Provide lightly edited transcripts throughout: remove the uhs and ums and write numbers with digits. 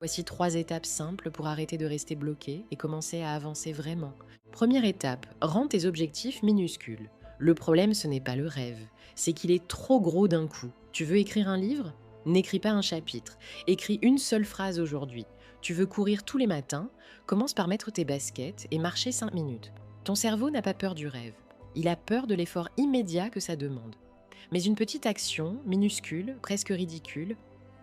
Voici 3 étapes simples pour arrêter de rester bloqué et commencer à avancer vraiment. Première étape, rends tes objectifs minuscules. Le problème, ce n'est pas le rêve, c'est qu'il est trop gros d'un coup. Tu veux écrire un livre? N'écris pas un chapitre. Écris une seule phrase aujourd'hui. Tu veux courir tous les matins? Commence par mettre tes baskets et marcher 5 minutes. Ton cerveau n'a pas peur du rêve. Il a peur de l'effort immédiat que ça demande. Mais une petite action, minuscule, presque ridicule,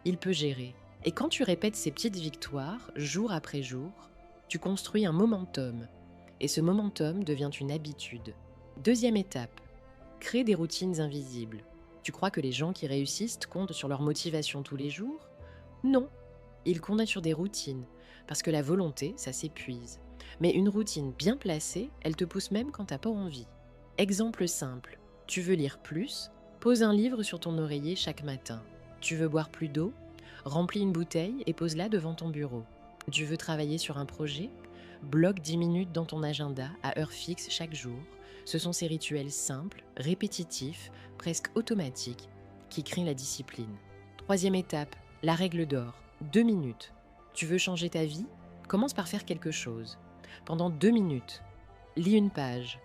il peut gérer. Et quand tu répètes ces petites victoires, jour après jour, tu construis un momentum. Et ce momentum devient une habitude. Deuxième étape, crée des routines invisibles. Tu crois que les gens qui réussissent comptent sur leur motivation tous les jours? Non, ils comptent sur des routines. Parce que la volonté, ça s'épuise. Mais une routine bien placée, elle te pousse même quand t'as pas envie. Exemple simple, tu veux lire plus? Pose un livre sur ton oreiller chaque matin. Tu veux boire plus d'eau? Remplis une bouteille et pose-la devant ton bureau. Tu veux travailler sur un projet? Bloque 10 minutes dans ton agenda à heure fixe chaque jour. Ce sont ces rituels simples, répétitifs, presque automatiques, qui créent la discipline. Troisième étape, la règle d'or. 2 minutes. Tu veux changer ta vie? Commence par faire quelque chose. Pendant 2 minutes, lis une page,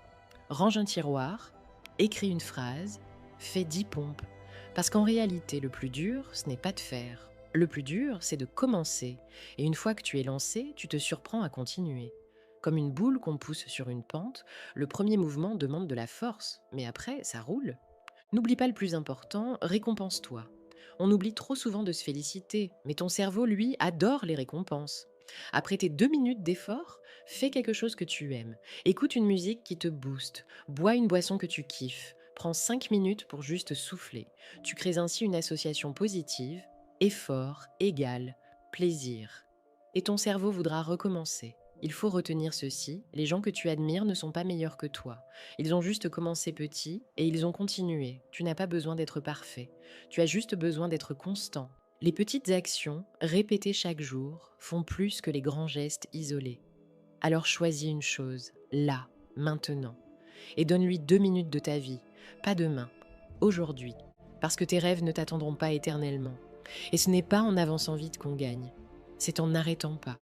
range un tiroir, écris une phrase, fais 10 pompes. Parce qu'en réalité, le plus dur, ce n'est pas de faire. Le plus dur, c'est de commencer. Et une fois que tu es lancé, tu te surprends à continuer. Comme une boule qu'on pousse sur une pente, le premier mouvement demande de la force, mais après, ça roule. N'oublie pas le plus important, récompense-toi. On oublie trop souvent de se féliciter, mais ton cerveau, lui, adore les récompenses. Après tes 2 minutes d'effort, fais quelque chose que tu aimes. Écoute une musique qui te booste. Bois une boisson que tu kiffes. Prends 5 minutes pour juste souffler. Tu crées ainsi une association positive, effort égale plaisir. Et ton cerveau voudra recommencer. Il faut retenir ceci, les gens que tu admires ne sont pas meilleurs que toi. Ils ont juste commencé petit et ils ont continué. Tu n'as pas besoin d'être parfait. Tu as juste besoin d'être constant. Les petites actions, répétées chaque jour, font plus que les grands gestes isolés. Alors choisis une chose, là, maintenant, et donne-lui 2 minutes de ta vie, pas demain, aujourd'hui, parce que tes rêves ne t'attendront pas éternellement. Et ce n'est pas en avançant vite qu'on gagne, c'est en n'arrêtant pas.